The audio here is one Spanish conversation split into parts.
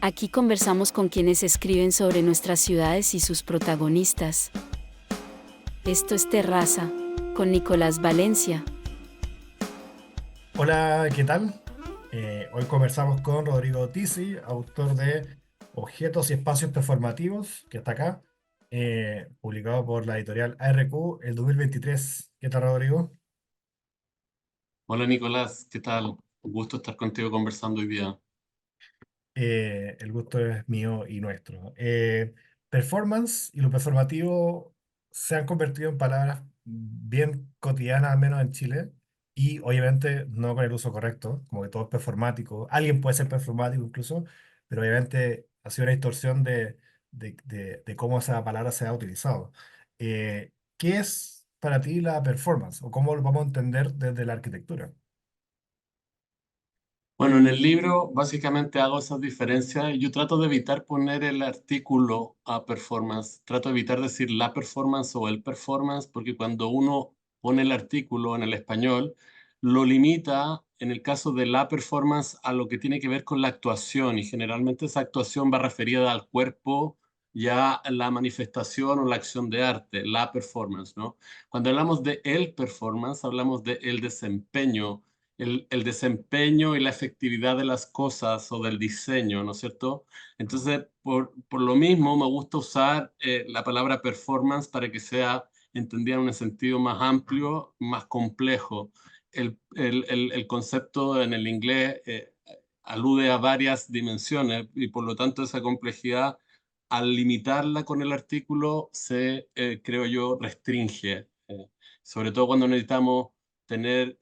Aquí conversamos con quienes escriben sobre nuestras ciudades y sus protagonistas. Esto es Terraza, con Nicolás Valencia. Hola, ¿qué tal? Hoy conversamos con Rodrigo Tisi, autor de Objetos y Espacios Performativos, que está acá, publicado por la editorial ARQ el 2023. ¿Qué tal, Rodrigo? Hola Nicolás, ¿qué tal? Un gusto estar contigo conversando hoy día. El gusto es mío y nuestro. Performance y lo performativo se han convertido en palabras bien cotidianas, al menos en Chile, y obviamente no con el uso correcto, como que todo es performático. Alguien puede ser performático incluso, pero obviamente ha sido una distorsión de cómo esa palabra se ha utilizado. ¿Qué es para ti la performance o cómo lo vamos a entender desde la arquitectura? Bueno, en el libro básicamente hago esas diferencias y yo trato de evitar poner el artículo a performance. Trato de evitar decir la performance o el performance porque cuando uno pone el artículo en el español, lo limita en el caso de la performance a lo que tiene que ver con la actuación y generalmente esa actuación va referida al cuerpo, ya la manifestación o la acción de arte, la performance, ¿no? Cuando hablamos de el performance, hablamos de el desempeño, el desempeño y la efectividad de las cosas o del diseño, ¿no es cierto? Entonces, por lo mismo, me gusta usar la palabra performance para que sea entendida en un sentido más amplio, más complejo. El concepto en el inglés alude a varias dimensiones y por lo tanto esa complejidad, al limitarla con el artículo, creo yo, restringe. Sobre todo cuando necesitamos tener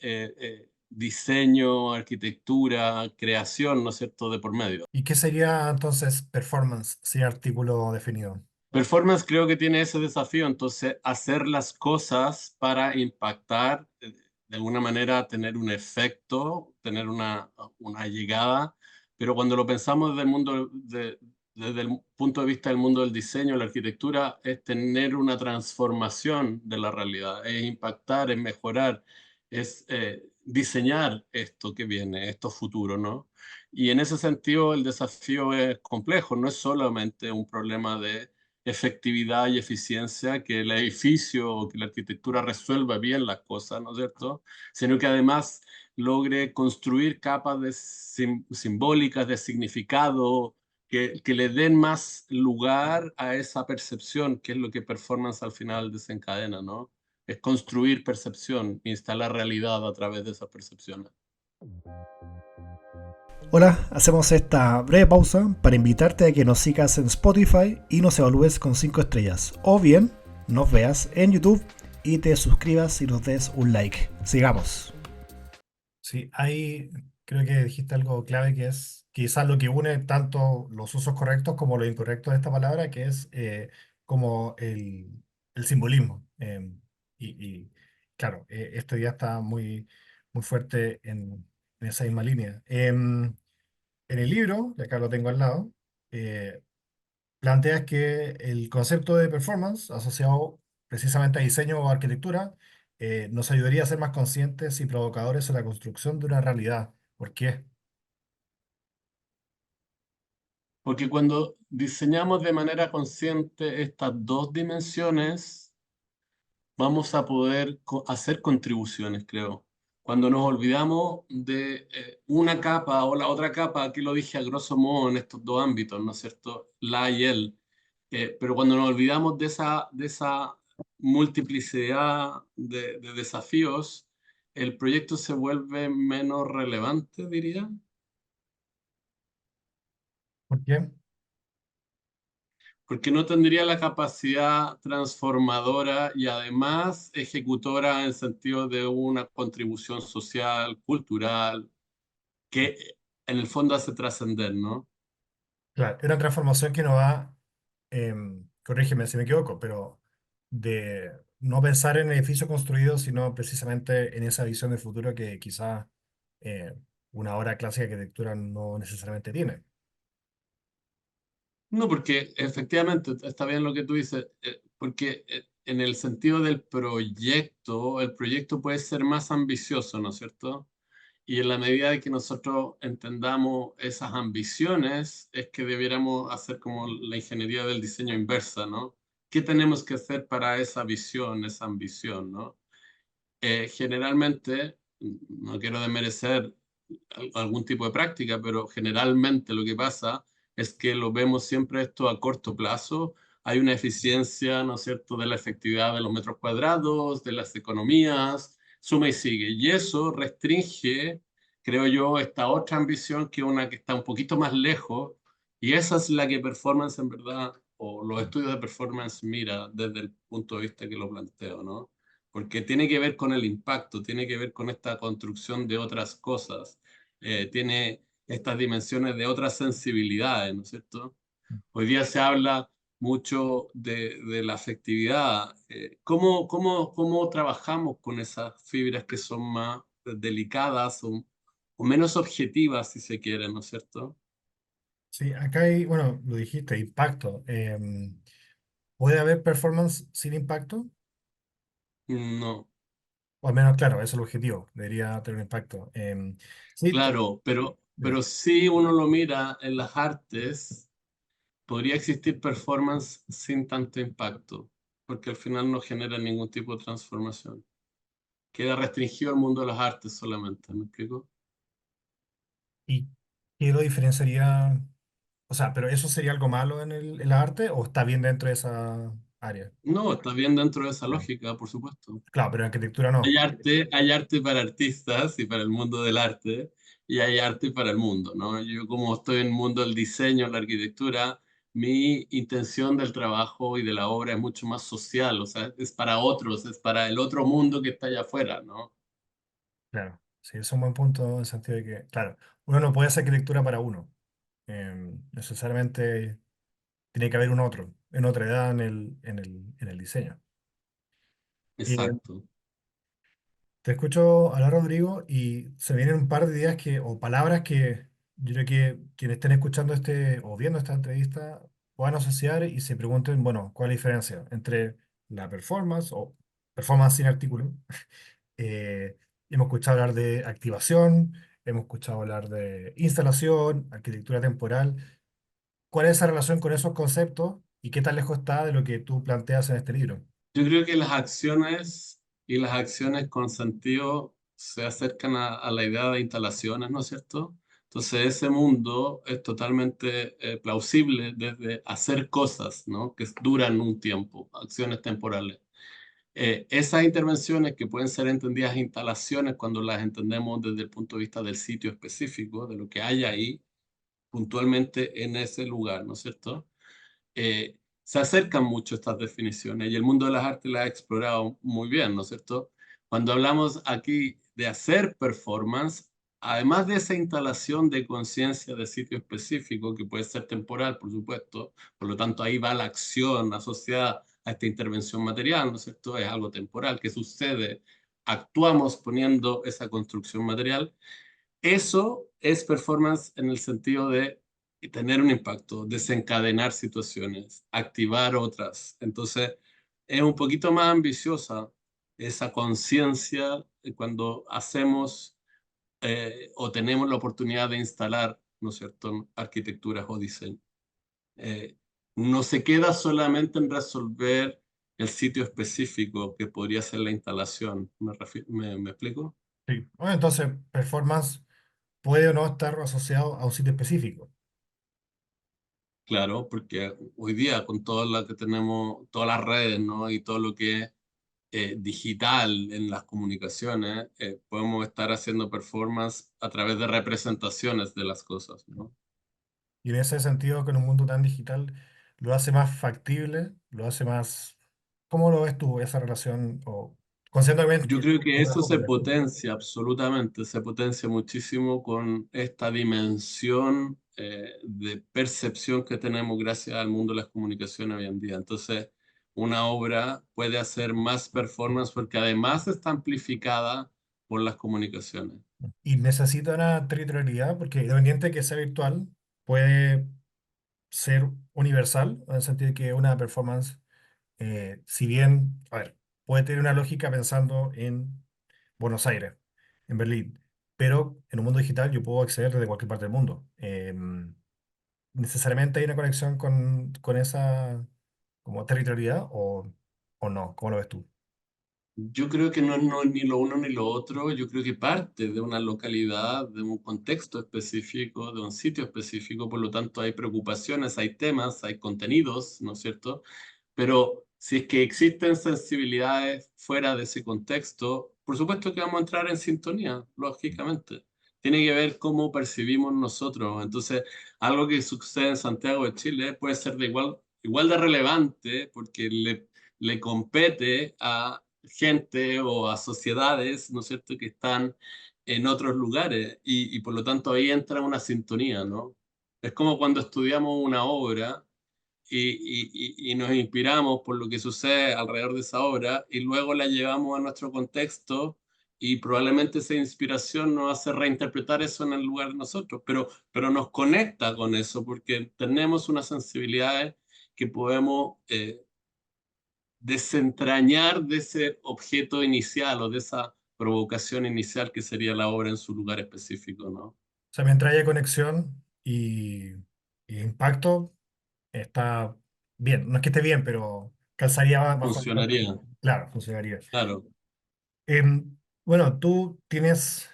diseño, arquitectura, creación, ¿no es cierto?, de por medio. ¿Y qué sería entonces performance sin artículo definido? Performance creo que tiene ese desafío, entonces hacer las cosas para impactar, de alguna manera tener un efecto, tener una llegada, pero cuando lo pensamos desde el punto de vista del mundo del diseño, la arquitectura, es tener una transformación de la realidad, es impactar, es mejorar, es diseñar esto que viene, esto futuro, ¿no? Y en ese sentido el desafío es complejo, no es solamente un problema de efectividad y eficiencia, que el edificio o que la arquitectura resuelva bien las cosas, ¿no es cierto? Sino que además logre construir capas simbólicas de significado que le den más lugar a esa percepción, que es lo que performance al final desencadena, ¿no? Es construir percepción, instalar realidad a través de esas percepciones. Hola, hacemos esta breve pausa para invitarte a que nos sigas en Spotify y nos evalúes con 5 estrellas. O bien, nos veas en YouTube y te suscribas y nos des un like. Sigamos. Sí, ahí creo que dijiste algo clave que es quizás lo que une tanto los usos correctos como los incorrectos de esta palabra, que es como el simbolismo. Y, claro, esto ya está muy fuerte en esa misma línea. En el libro, de acá lo tengo al lado, eh, planteas que el concepto de performance asociado precisamente a diseño o arquitectura nos ayudaría a ser más conscientes y provocadores en la construcción de una realidad. ¿Por qué? Porque cuando diseñamos de manera consciente estas dos dimensiones, vamos a poder hacer contribuciones, creo. Cuando nos olvidamos de una capa o la otra capa, aquí lo dije a grosso modo en estos dos ámbitos, ¿no es cierto? La y él. Pero cuando nos olvidamos de esa multiplicidad de desafíos, el proyecto se vuelve menos relevante, diría. ¿Por qué? Porque no tendría la capacidad transformadora y además ejecutora en sentido de una contribución social, cultural, que en el fondo hace trascender, ¿no? Claro, es una transformación que no va, corrígeme si me equivoco, pero de no pensar en el edificio construido, sino precisamente en esa visión de futuro que quizás eh, una obra clásica de arquitectura no necesariamente tiene. No, porque efectivamente está bien lo que tú dices, porque en el sentido del proyecto, el proyecto puede ser más ambicioso, ¿no es cierto? Y en la medida de que nosotros entendamos esas ambiciones, es que debiéramos hacer como la ingeniería del diseño inversa, ¿no? ¿Qué tenemos que hacer para esa visión, esa ambición, ¿no? Generalmente, no quiero desmerecer algún tipo de práctica, pero generalmente lo que pasa es que lo vemos siempre esto a corto plazo. Hay una eficiencia, ¿no es cierto?, de la efectividad de los metros cuadrados, de las economías, suma y sigue. Y eso restringe, creo yo, esta otra ambición que una que está un poquito más lejos, y esa es la que performance en verdad, o los estudios de performance mira desde el punto de vista que lo planteo, ¿no? Porque tiene que ver con el impacto, tiene que ver con esta construcción de otras cosas, tiene estas dimensiones de otras sensibilidades, ¿no es cierto? Hoy día se habla mucho de la afectividad. ¿Cómo trabajamos con esas fibras que son más delicadas o menos objetivas, si se quiere, ¿no es cierto? Sí, acá hay, bueno, lo dijiste, impacto. ¿Puede haber performance sin impacto? No, O al menos, claro, eso es el objetivo, debería tener un impacto. Sí, claro, pero si uno lo mira en las artes, podría existir performance sin tanto impacto, porque al final no genera ningún tipo de transformación. Queda restringido al mundo de las artes solamente, ¿me explico? ¿y qué lo diferenciaría? O sea, ¿pero eso sería algo malo en la arte o está bien dentro de esa área? No, está bien dentro de esa Ya. lógica, por supuesto. Claro, pero en arquitectura no. Hay arte para artistas y para el mundo del arte, y hay arte para el mundo, ¿no? Yo como estoy en el mundo del diseño, la arquitectura, mi intención del trabajo y de la obra es mucho más social, o sea, es para otros, es para el otro mundo que está allá afuera, ¿no? Claro, sí, es un buen punto en el sentido de que, claro, uno no puede hacer arquitectura para uno. Necesariamente tiene que haber un otro, en otra edad en el diseño. Eh, Exacto. Te escucho hablar, Rodrigo, y se me vienen un par de ideas o palabras que yo creo que quienes estén escuchando o viendo esta entrevista puedan asociar y se pregunten, bueno, ¿cuál es la diferencia entre la performance o performance sin artículo? Eh, Hemos escuchado hablar de activación, hemos escuchado hablar de instalación, arquitectura temporal. ¿Cuál es esa relación con esos conceptos y qué tan lejos está de lo que tú planteas en este libro? Yo creo que las acciones y las acciones con sentido se acercan a la idea de instalaciones, ¿no es cierto? Entonces, ese mundo es totalmente plausible desde hacer cosas, ¿no? Que duran un tiempo, acciones temporales. Esas intervenciones que pueden ser entendidas instalaciones cuando las entendemos desde el punto de vista del sitio específico, de lo que hay ahí puntualmente en ese lugar, ¿no es cierto? Se acercan mucho estas definiciones y el mundo de las artes las ha explorado muy bien, ¿no es cierto? Cuando hablamos aquí de hacer performance, además de esa instalación de conciencia de sitio específico, que puede ser temporal, por supuesto, por lo tanto ahí va la acción asociada a esta intervención material, ¿no es cierto? Es algo temporal que sucede, actuamos poniendo esa construcción material, eso es performance en el sentido de tener un impacto, desencadenar situaciones, activar otras. Entonces, es un poquito más ambiciosa esa conciencia cuando hacemos o tenemos la oportunidad de instalar, ¿no es cierto?, arquitecturas o diseño. Eh, no se queda solamente en resolver el sitio específico que podría ser la instalación. ¿Me explico? Sí. Bueno, entonces, performance puede o no estar asociado a un sitio específico. Claro, porque hoy día con todo lo que tenemos, todas las redes, ¿no? Y todo lo que es digital en las comunicaciones, podemos estar haciendo performance a través de representaciones de las cosas, ¿no? Y en ese sentido, que en un mundo tan digital lo hace más factible, lo hace más... ¿Cómo lo ves tú, esa relación? O considerando Yo que creo que es una eso se joven. potencia absolutamente, se potencia muchísimo con esta dimensión de percepción que tenemos gracias al mundo de las comunicaciones hoy en día. Entonces, una obra puede hacer más performance porque además está amplificada por las comunicaciones. Y necesita una territorialidad, porque independiente de que sea virtual, puede ser universal, en el sentido de que una performance, si bien, a ver, puede tener una lógica pensando en Buenos Aires, en Berlín, pero en un mundo digital yo puedo acceder desde cualquier parte del mundo. ¿Necesariamente hay una conexión con esa como territorialidad o no? ¿Cómo lo ves tú? Yo creo que no es ni lo uno ni lo otro, yo creo que parte de una localidad, de un contexto específico, de un sitio específico, por lo tanto hay preocupaciones, hay temas, hay contenidos, ¿no es cierto? Pero si es que existen sensibilidades fuera de ese contexto, por supuesto que vamos a entrar en sintonía, lógicamente. Tiene que ver cómo percibimos nosotros. Entonces, algo que sucede en Santiago de Chile puede ser de igual de relevante porque le compete a gente o a sociedades, ¿no es cierto?, que están en otros lugares y por lo tanto ahí entra una sintonía, ¿no? Es como cuando estudiamos una obra y nos inspiramos por lo que sucede alrededor de esa obra y luego la llevamos a nuestro contexto y probablemente esa inspiración nos hace reinterpretar eso en el lugar de nosotros, pero nos conecta con eso porque tenemos unas sensibilidades que podemos desentrañar de ese objeto inicial o de esa provocación inicial que sería la obra en su lugar específico, ¿no? O sea, mientras haya conexión y impacto, está bien. No es que esté bien, pero calzaría bajo el Funcionaría, contexto. Claro, funcionaría. claro. Bueno, tú tienes,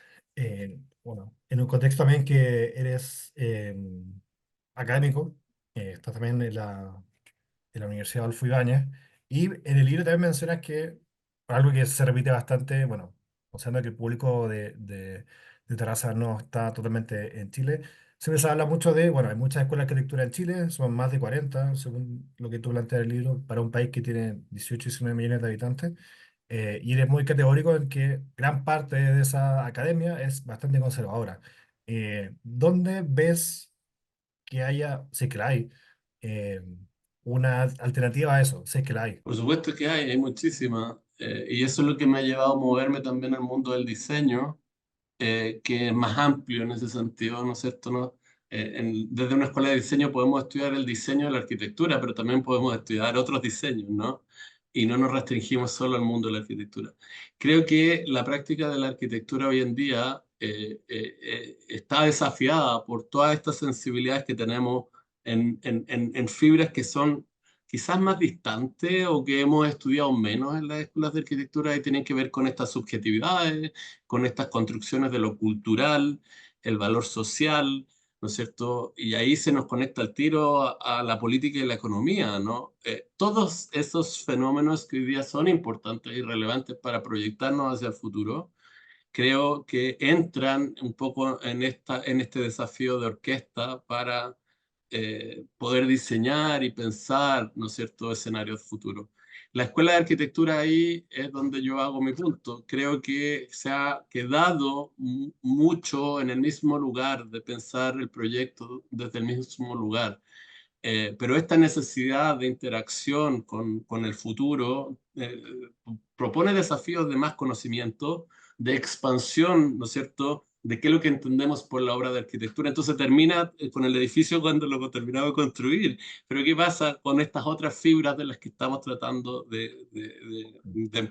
bueno, en un contexto también que eres académico, estás también en la Universidad Adolfo Ibáñez, y en el libro también mencionas que algo que se repite bastante, bueno, considerando que el público de Terraza no está totalmente en Chile, siempre se habla mucho de, bueno, hay muchas escuelas de arquitectura en Chile, son más de 40 según lo que tú planteas en el libro, para un país que tiene 18 19 millones de habitantes. Y eres muy categórico en que gran parte de esa academia es bastante conservadora. ¿Dónde ves que haya, si es que la hay, eh, una alternativa a eso? Si es que la hay. Por supuesto que hay muchísimas. Y eso es lo que me ha llevado a moverme también al mundo del diseño, que es más amplio en ese sentido, ¿no es cierto? ¿No? Desde una escuela de diseño podemos estudiar el diseño de la arquitectura, pero también podemos estudiar otros diseños, ¿no? Y no nos restringimos solo al mundo de la arquitectura. Creo que la práctica de la arquitectura hoy en día está desafiada por todas estas sensibilidades que tenemos en fibras que son quizás más distantes o que hemos estudiado menos en las escuelas de arquitectura y tienen que ver con estas subjetividades, con estas construcciones de lo cultural, el valor social, ¿no es cierto? Y ahí se nos conecta el tiro a la política y la economía, ¿no? Todos esos fenómenos que hoy día son importantes y relevantes para proyectarnos hacia el futuro, creo que entran un poco en este desafío de orquesta para poder diseñar y pensar, ¿no es cierto?, escenarios futuros. La escuela de arquitectura ahí es donde yo hago mi punto. Creo que se ha quedado mucho en el mismo lugar de pensar el proyecto desde el mismo lugar. Pero esta necesidad de interacción con el futuro propone desafíos de más conocimiento, de expansión, ¿no es cierto?, de qué es lo que entendemos por la obra de arquitectura. Entonces termina con el edificio cuando lo terminamos de construir. Pero ¿qué pasa con estas otras fibras de las que estamos tratando de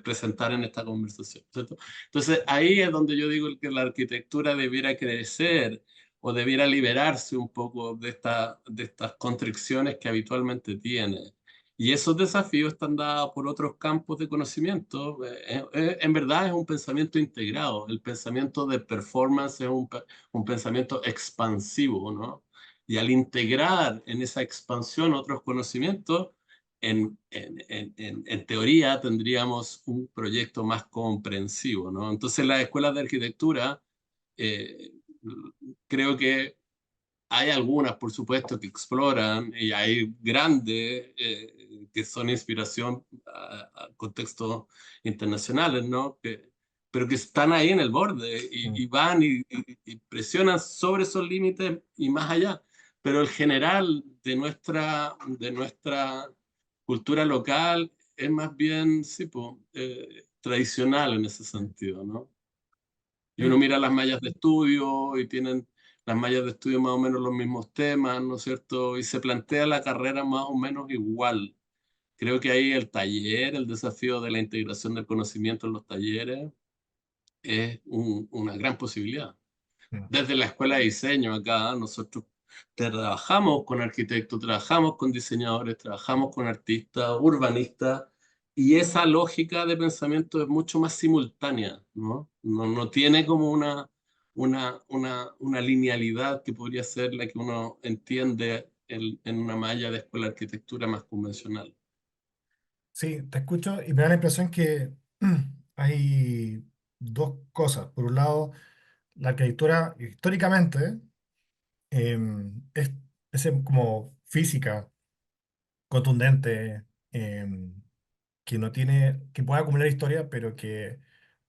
presentar en esta conversación? ¿Cierto? Entonces ahí es donde yo digo que la arquitectura debiera crecer o debiera liberarse un poco de estas constricciones que habitualmente tiene. Y esos desafíos están dados por otros campos de conocimiento. En verdad es un pensamiento integrado. El pensamiento de performance es un pensamiento expansivo, ¿no? Y al integrar en esa expansión otros conocimientos, en teoría tendríamos un proyecto más comprensivo, ¿no? Entonces las escuelas de arquitectura eh, creo que hay algunas, por supuesto, que exploran y hay grandes que son inspiración a contextos internacionales, ¿no? Pero que están ahí en el borde Mm. y van y presionan sobre esos límites y más allá. Pero el general de nuestra cultura local es más bien, sí, po, tradicional en ese sentido, ¿no? Y uno Sí, mira las mallas de estudio y tienen las mallas de estudio más o menos los mismos temas, ¿no es cierto? Y se plantea la carrera más o menos igual. Creo que ahí el taller, el desafío de la integración del conocimiento en los talleres es una gran posibilidad. Mm. Desde la escuela de diseño acá, nosotros trabajamos con arquitectos, trabajamos con diseñadores, trabajamos con artistas, urbanistas, y esa lógica de pensamiento es mucho más simultánea, ¿no? No tiene como una linealidad que podría ser la que uno entiende en una malla de escuela de arquitectura más convencional. Sí, te escucho y me da la impresión que hay dos cosas. Por un lado, la arquitectura históricamente es, como física, contundente, que no tiene, que puede acumular historia, pero que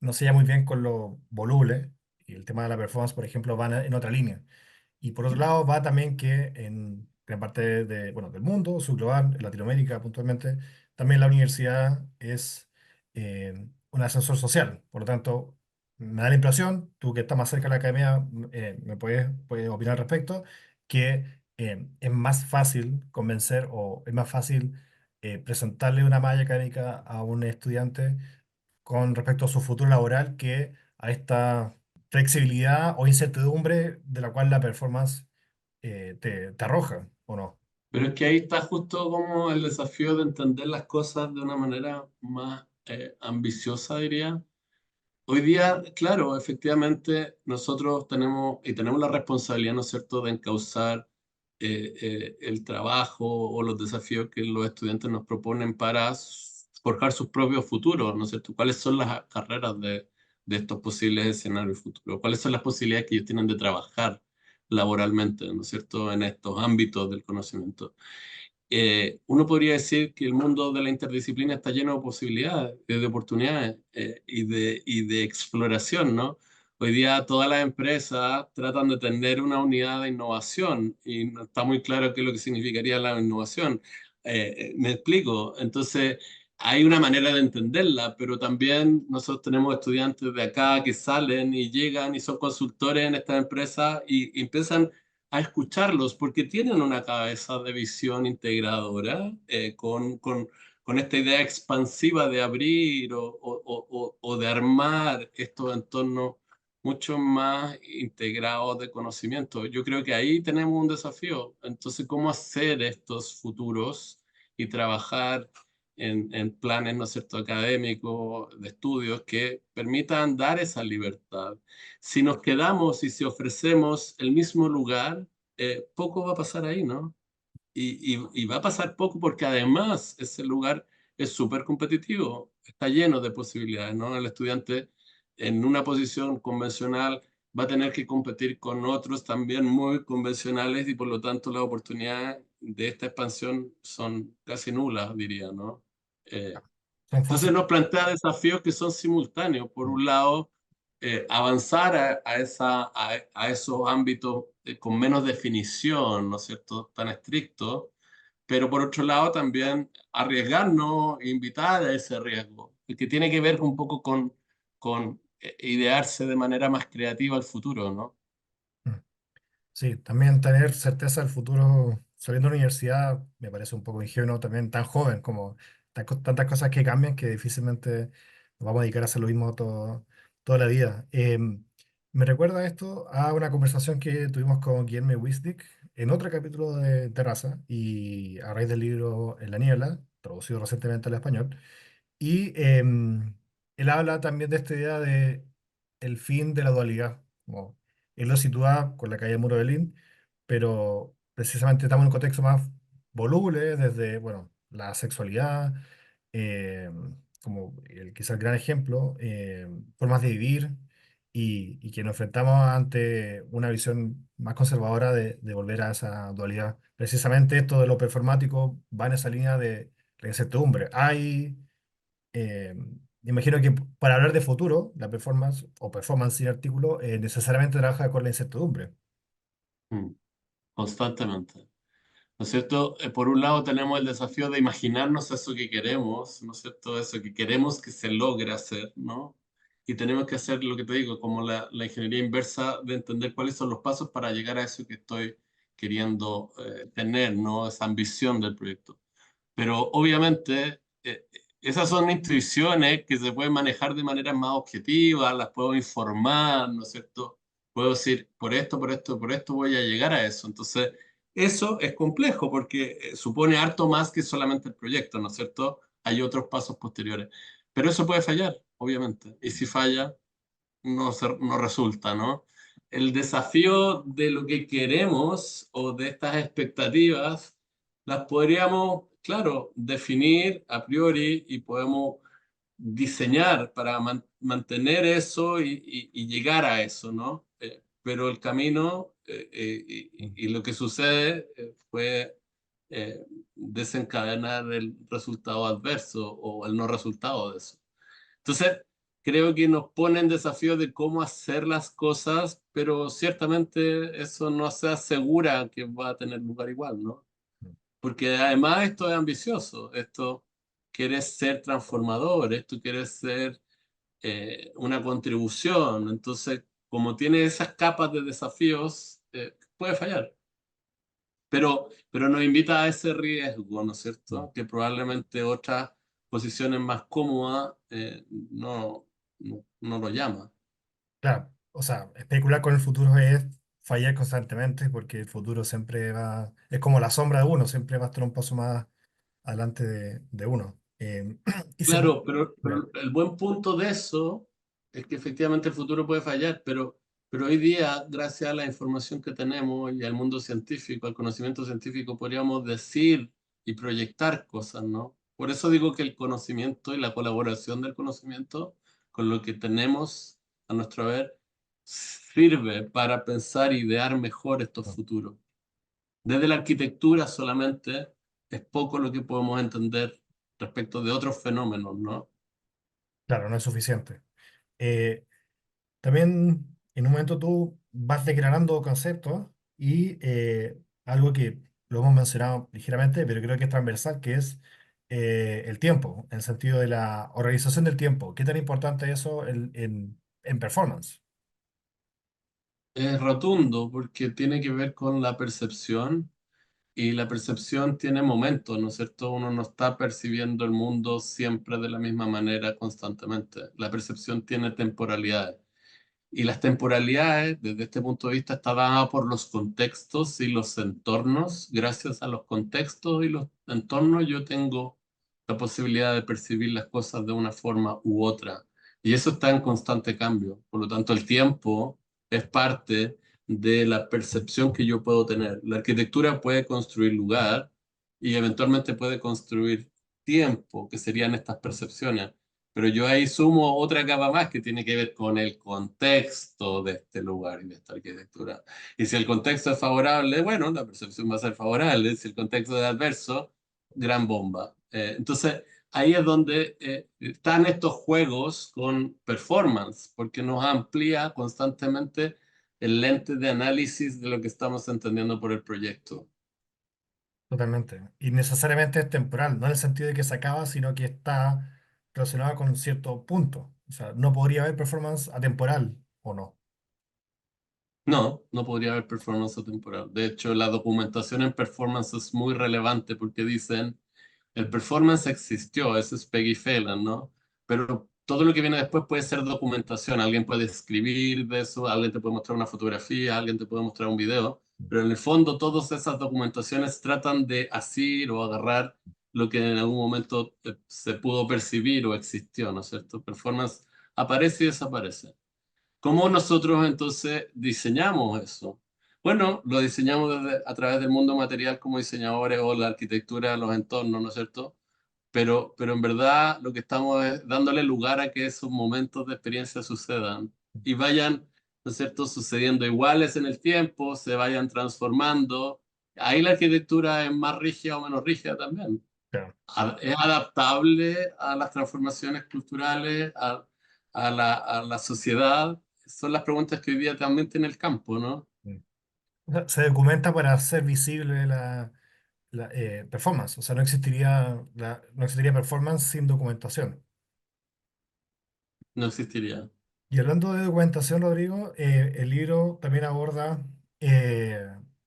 no se lleva muy bien con lo voluble. Y el tema de la performance, por ejemplo, va en otra línea. Y por otro lado va también que en gran parte bueno, del mundo, subglobal, en Latinoamérica puntualmente, también la universidad es un ascensor social. Por lo tanto, me da la impresión, tú que estás más cerca de la academia, me puedes opinar al respecto, que es más fácil convencer o es más fácil presentarle una malla académica a un estudiante con respecto a su futuro laboral que a esta flexibilidad o incertidumbre de la cual la performance te arroja, ¿o no? Pero es que ahí está justo como el desafío de entender las cosas de una manera más ambiciosa, diría. Hoy día, claro, efectivamente, nosotros tenemos la responsabilidad, ¿no es cierto?, de encauzar el trabajo o los desafíos que los estudiantes nos proponen para forjar sus propios futuros, ¿no es cierto? ¿Cuáles son las carreras de estos posibles escenarios futuros? ¿Cuáles son las posibilidades que ellos tienen de trabajar laboralmente, ¿no es cierto?, en estos ámbitos del conocimiento. Uno podría decir que el mundo de la interdisciplina está lleno de posibilidades, de oportunidades y de exploración, ¿no? Hoy día todas las empresas tratan de tener una unidad de innovación y no está muy claro qué es lo que significaría la innovación. Me explico. Entonces, hay una manera de entenderla, pero también nosotros tenemos estudiantes de acá que salen y llegan y son consultores en estas empresas y empiezan a escucharlos porque tienen una cabeza de visión integradora con esta idea expansiva de abrir o de armar estos entornos mucho más integrados de conocimiento. Yo creo que ahí tenemos un desafío. Entonces, ¿cómo hacer estos futuros y trabajar en planes, ¿no es cierto?, académicos, de estudios que permitan dar esa libertad? Si nos quedamos y si ofrecemos el mismo lugar, poco va a pasar ahí, ¿no? Y va a pasar poco porque además ese lugar es súper competitivo, está lleno de posibilidades, ¿no? El estudiante en una posición convencional va a tener que competir con otros también muy convencionales y por lo tanto las oportunidades de esta expansión son casi nulas, diría, ¿no? Eh, Son entonces fáciles. nos plantea desafíos que son simultáneos. Por un lado, avanzar a esos ámbitos con menos definición, ¿no es cierto?, tan estrictos, pero por otro lado también arriesgarnos e invitar a ese riesgo, y que tiene que ver un poco con idearse de manera más creativa el futuro, ¿no? Mm. Sí, también tener certeza del futuro saliendo de la universidad me parece un poco ingenuo también tan joven como tantas cosas que cambian que difícilmente nos vamos a dedicar a hacer lo mismo toda la vida. Me recuerda esto a una conversación que tuvimos con Guillermo Wisdik en otro capítulo de Terraza y a raíz del libro En la niebla, traducido recientemente al español. Y él habla también de esta idea de el fin de la dualidad. Como él lo sitúa con la caída del muro de Berlín, pero precisamente estamos en un contexto más voluble, desde, bueno, la sexualidad, eh, como quizá el gran ejemplo, formas de vivir, y que nos enfrentamos ante una visión más conservadora de volver a esa dualidad. Precisamente esto de lo performático va en esa línea de la incertidumbre. Eh, Imagino que para hablar de futuro, la performance o performance sin artículo necesariamente trabaja con la incertidumbre. Mm, constantemente. ¿No es cierto? Por un lado tenemos el desafío de imaginarnos eso que queremos, ¿no es cierto? Eso que queremos que se logre hacer, ¿no? Y tenemos que hacer lo que te digo, como la ingeniería inversa de entender cuáles son los pasos para llegar a eso que estoy queriendo tener, ¿no? Esa ambición del proyecto. Pero obviamente esas son intuiciones que se pueden manejar de manera más objetiva, las puedo informar, ¿no es cierto? puedo decir, por esto, por esto, por esto voy a llegar a eso. Entonces, eso es complejo porque supone harto más que solamente el proyecto, ¿no es cierto? Hay otros pasos posteriores. Pero eso puede fallar, obviamente. Y si falla, no resulta, ¿no? El desafío de lo que queremos o de estas expectativas las podríamos, claro, definir a priori y podemos diseñar para mantener eso y llegar a eso, ¿no? Pero el camino y lo que sucede fue eh, desencadenar el resultado adverso o el no resultado de eso. Entonces, creo que nos ponen desafíos de cómo hacer las cosas, pero ciertamente eso no se asegura que va a tener lugar igual, ¿no? Porque además esto es ambicioso, esto quiere ser transformador, esto quiere ser una contribución. Entonces, como tiene esas capas de desafíos, puede fallar. Pero nos invita a ese riesgo, ¿no es Mm. cierto? Que probablemente otras posiciones más cómodas no lo llama. Claro, o sea, especular con el futuro es fallar constantemente porque el futuro siempre va, es como la sombra de uno, siempre va a estar un paso más adelante de uno. Y Claro, ya, pero el buen punto de eso es que efectivamente el futuro puede fallar, pero hoy día, gracias a la información que tenemos y al mundo científico, al conocimiento científico, podríamos decir y proyectar cosas, ¿no? Por eso digo que el conocimiento y la colaboración del conocimiento con lo que tenemos a nuestro haber sirve para pensar e idear mejor estos no, futuros. Desde la arquitectura solamente es poco lo que podemos entender respecto de otros fenómenos, ¿no? claro, no es suficiente. Eh, También en un momento tú vas declarando conceptos y algo que lo hemos mencionado ligeramente, pero creo que es transversal, que es el tiempo, en el sentido de la organización del tiempo. ¿Qué tan importante es eso en performance? Es rotundo porque tiene que ver con la percepción y la percepción tiene momentos, ¿no es cierto? Uno no está percibiendo el mundo siempre de la misma manera constantemente. La percepción tiene temporalidades. Y las temporalidades, desde este punto de vista, está dada por los contextos y los entornos. Gracias a los contextos y los entornos, yo tengo la posibilidad de percibir las cosas de una forma u otra. Y eso está en constante cambio. Por lo tanto, el tiempo es parte de la percepción que yo puedo tener. La arquitectura puede construir lugar y eventualmente puede construir tiempo, que serían estas percepciones. Pero yo ahí sumo otra capa más que tiene que ver con el contexto de este lugar y de esta arquitectura. Y si el contexto es favorable, bueno, la percepción va a ser favorable. Si el contexto es adverso, gran bomba. Entonces, ahí es donde están estos juegos con performance, porque nos amplía constantemente el lente de análisis de lo que estamos entendiendo por el proyecto. Totalmente. Y necesariamente es temporal, no en el sentido de que se acaba, sino que está relacionado con un cierto punto. O sea, no podría haber performance atemporal o no. No, no podría haber performance temporal. De hecho, la documentación en performance es muy relevante porque dicen, el performance existió, eso es Peggy Phelan, ¿no? Pero todo lo que viene después puede ser documentación. Alguien puede escribir de eso, alguien te puede mostrar una fotografía, alguien te puede mostrar un video, pero en el fondo todas esas documentaciones tratan de asir o agarrar lo que en algún momento se pudo percibir o existió, ¿no es cierto? Performance aparece y desaparece. ¿Cómo nosotros entonces diseñamos eso? Bueno, lo diseñamos a través del mundo material como diseñadores o la arquitectura, los entornos, ¿no es cierto? Pero en verdad lo que estamos es dándole lugar a que esos momentos de experiencia sucedan y vayan, ¿no es cierto?, sucediendo iguales en el tiempo, se vayan transformando. Ahí la arquitectura es más rígida o menos rígida también. Claro. Es adaptable a las transformaciones culturales, a la sociedad. Son las preguntas que hoy día también tiene el campo, ¿no? Mm. O sea, se documenta para hacer visible la performance. O sea, no existiría performance sin documentación. No existiría. Y hablando de documentación, Rodrigo, el libro también aborda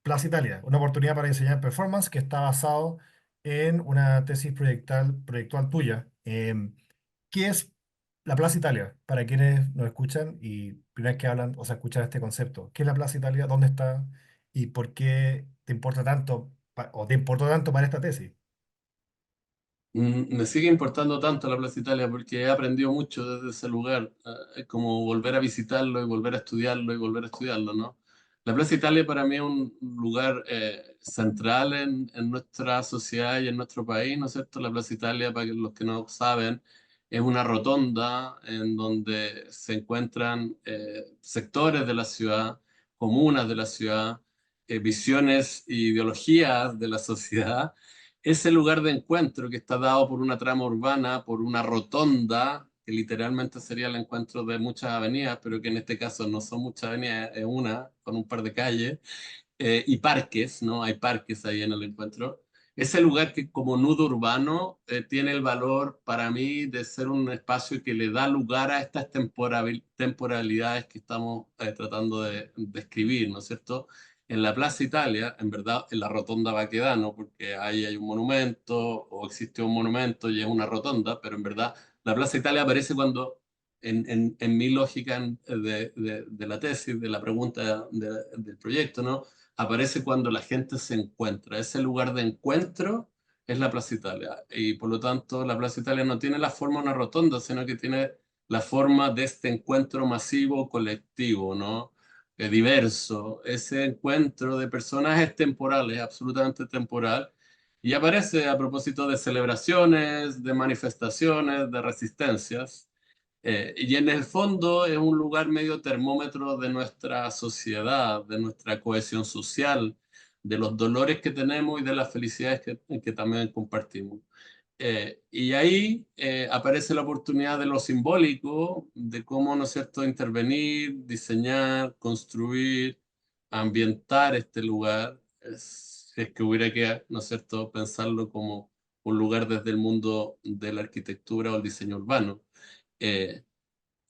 Plaza Italia, una oportunidad para diseñar performance que está basado en una tesis proyectual tuya. ¿Qué es La Plaza Italia, para quienes nos escuchan y primera vez que hablan o se escuchan este concepto, ¿qué es la Plaza Italia? ¿Dónde está? ¿Y por qué te importa tanto o te importó tanto para esta tesis? Me sigue importando tanto la Plaza Italia porque he aprendido mucho desde ese lugar. Es como volver a visitarlo y volver a estudiarlo y volver a estudiarlo, ¿no? La Plaza Italia para mí es un lugar central en nuestra sociedad y en nuestro país, ¿no es cierto? La Plaza Italia, para los que no saben, es una rotonda en donde se encuentran sectores de la ciudad, comunas de la ciudad, visiones e ideologías de la sociedad, ese lugar de encuentro que está dado por una trama urbana, por una rotonda, que literalmente sería el encuentro de muchas avenidas, pero que en este caso no son muchas avenidas, es una, con un par de calles, y parques, ¿no? Hay parques ahí en el encuentro. Ese lugar que como nudo urbano tiene el valor para mí de ser un espacio que le da lugar a estas temporalidades que estamos tratando de describir, ¿no es cierto? En la Plaza Italia, en verdad, en la Rotonda Baquedano, porque ahí hay un monumento o existe un monumento y es una rotonda, pero en verdad la Plaza Italia aparece cuando, en mi lógica de la tesis, de la pregunta del proyecto, ¿no? Aparece cuando la gente se encuentra. Ese lugar de encuentro es la Plaza Italia. Y por lo tanto, la Plaza Italia no tiene la forma de una rotonda, sino que tiene la forma de este encuentro masivo, colectivo, ¿no? Diverso. Ese encuentro de personas es temporal, es absolutamente temporal. Y aparece a propósito de celebraciones, de manifestaciones, de resistencias. Y en el fondo es un lugar medio termómetro de nuestra sociedad, de nuestra cohesión social, de los dolores que tenemos y de las felicidades que también compartimos. Y ahí aparece la oportunidad de lo simbólico, de cómo, ¿no es cierto?, intervenir, diseñar, construir, ambientar este lugar, si es que hubiera que, ¿no es cierto?, pensarlo como un lugar desde el mundo de la arquitectura o el diseño urbano. Eh,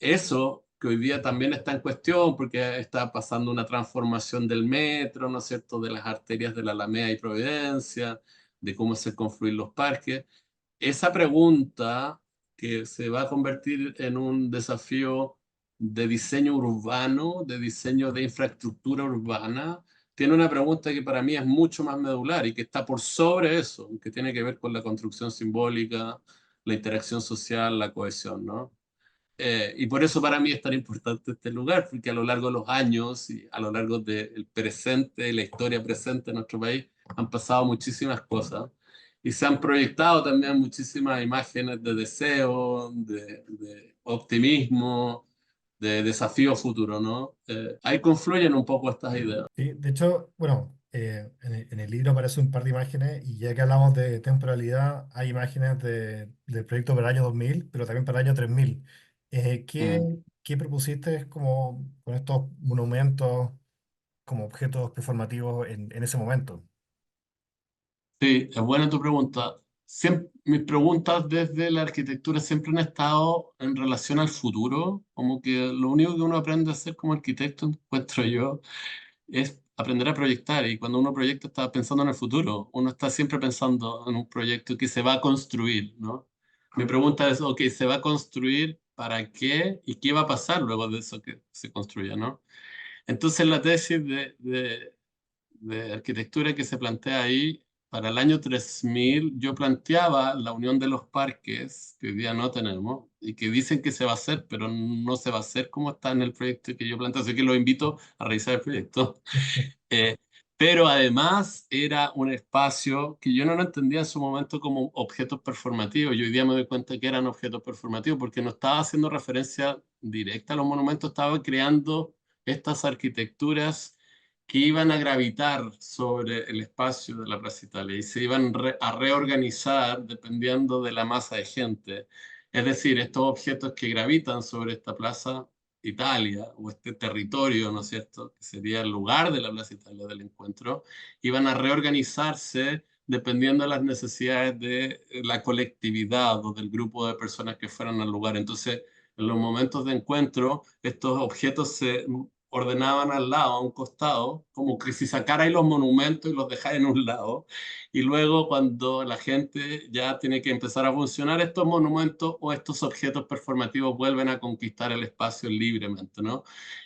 Eso que hoy día también está en cuestión porque está pasando una transformación del metro, ¿no es cierto?, de las arterias de la Alameda y Providencia, de cómo se confluyen los parques. Esa pregunta que se va a convertir en un desafío de diseño urbano, de diseño de infraestructura urbana, tiene una pregunta que para mí es mucho más medular y que está por sobre eso, que tiene que ver con la construcción simbólica, la interacción social, la cohesión, ¿no? Y por eso para mí es tan importante este lugar, porque a lo largo de los años y a lo largo del presente, la historia presente de nuestro país, han pasado muchísimas cosas y se han proyectado también muchísimas imágenes de deseo, de optimismo, de desafío futuro, ¿no? Ahí confluyen un poco estas ideas. Sí, de hecho, bueno, en el libro aparece un par de imágenes y ya que hablamos de temporalidad, hay imágenes del proyecto para el año 2000, pero también para el año 3000. ¿Qué, Mm. qué propusiste como con estos monumentos como objetos performativos en ese momento? Sí, es buena tu pregunta. Mis preguntas desde la arquitectura siempre han estado en relación al futuro, como que lo único que uno aprende a hacer como arquitecto, encuentro yo, es aprender a proyectar. Y cuando uno proyecta está pensando en el futuro, uno está siempre pensando en un proyecto que se va a construir, ¿no? Mi pregunta es, ok, ¿se va a construir para qué y qué va a pasar luego de eso que se construya, ¿no? Entonces la tesis de arquitectura que se plantea ahí, para el año 3000 yo planteaba la unión de los parques, que hoy día no tenemos, y que dicen que se va a hacer, pero no se va a hacer como está en el proyecto que yo planteo, así que los invito a revisar el proyecto. Eh, pero además era un espacio que yo no lo entendía en su momento como objetos performativos. Y hoy día me doy cuenta que eran objetos performativos porque no estaba haciendo referencia directa a los monumentos, estaba creando estas arquitecturas que iban a gravitar sobre el espacio de la Plaza Italia y se iban a reorganizar dependiendo de la masa de gente. Es decir, estos objetos que gravitan sobre esta plaza Italia o este territorio, ¿no es cierto?, que sería el lugar de la Plaza Italia del encuentro, iban a reorganizarse dependiendo de las necesidades de la colectividad o del grupo de personas que fueran al lugar. Entonces, en los momentos de encuentro, estos objetos se ordenaban al lado, a un costado, como que si sacarais los monumentos y los dejáis en un lado, y luego cuando la gente ya tiene que empezar a funcionar, estos monumentos o estos objetos performativos vuelven a conquistar el espacio libremente, ¿no?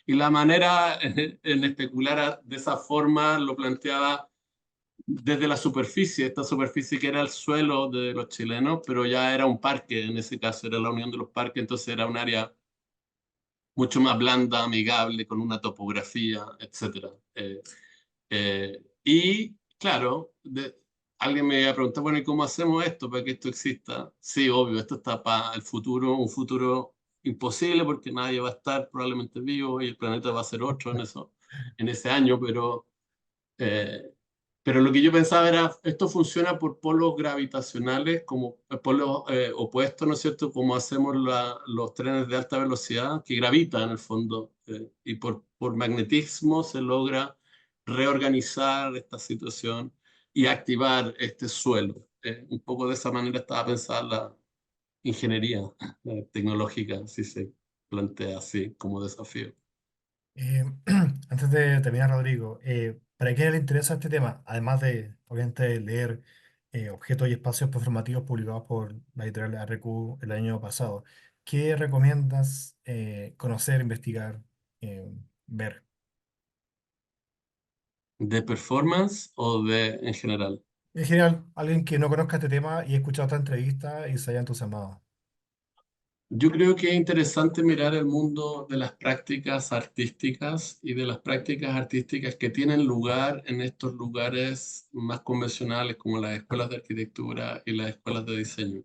Y la manera en especular de esa forma lo planteaba desde la superficie, esta superficie que era el suelo de los chilenos, pero ya era un parque, en ese caso era la Unión de los Parques, entonces era un área mucho más blanda, amigable, con una topografía, etcétera. Y claro, alguien me preguntó, bueno, ¿y cómo hacemos esto para que esto exista? Sí, obvio, esto está para el futuro, un futuro imposible porque nadie va a estar probablemente vivo y el planeta va a ser otro en eso, en ese año, eh, pero lo que yo pensaba era, esto funciona por polos gravitacionales, como polos opuestos, ¿no es cierto? Como hacemos los trenes de alta velocidad, que gravitan en el fondo, y por magnetismo se logra reorganizar esta situación y activar este suelo. Un poco de esa manera estaba pensada la ingeniería tecnológica, si se plantea así como desafío. Eh, Antes de terminar, Rodrigo, ¿para qué le interesa este tema? Además de, obviamente, leer objetos y espacios performativos publicados por la editorial RQ el año pasado, ¿qué recomiendas conocer, investigar, ver? ¿De performance o de en general? En general, alguien que no conozca este tema y ha escuchado esta entrevista y se haya entusiasmado. Yo creo que es interesante mirar el mundo de las prácticas artísticas y de las prácticas artísticas que tienen lugar en estos lugares más convencionales como las escuelas de arquitectura y las escuelas de diseño.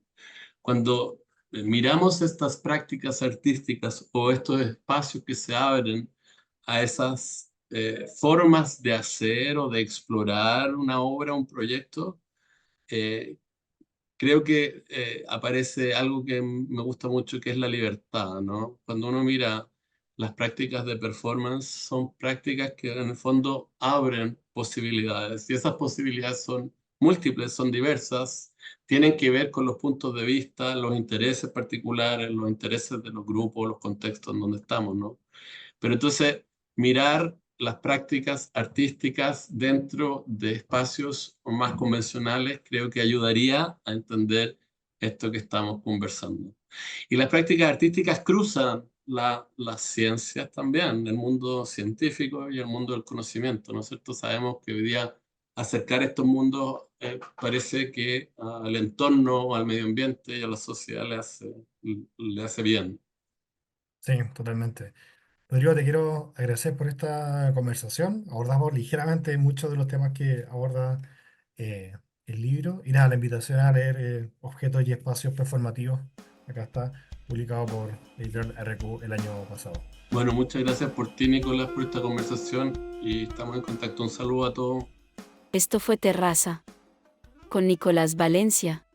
Cuando miramos estas prácticas artísticas o estos espacios que se abren a esas formas de hacer o de explorar una obra, un proyecto, eh, creo que aparece algo que me gusta mucho, que es la libertad, ¿no? Cuando uno mira las prácticas de performance, son prácticas que en el fondo abren posibilidades y esas posibilidades son múltiples, son diversas, tienen que ver con los puntos de vista, los intereses particulares, los intereses de los grupos, los contextos en donde estamos, ¿no? Pero entonces, mirar las prácticas artísticas dentro de espacios más convencionales creo que ayudaría a entender esto que estamos conversando. Y las prácticas artísticas cruzan las ciencias también, el mundo científico y el mundo del conocimiento, ¿no es cierto? Sabemos que hoy día acercar estos mundos parece que al entorno, al medio ambiente y a la sociedad le hace bien. Sí, totalmente. Rodrigo, te quiero agradecer por esta conversación. Abordamos ligeramente muchos de los temas que aborda eh, el libro. Y nada, la invitación a leer Objetos y Espacios Performativos. Acá está, publicado por Editorial RQ el año pasado. Bueno, muchas gracias por ti, Nicolás, por esta conversación y estamos en contacto. Un saludo a todos. Esto fue Terraza, con Nicolás Valencia.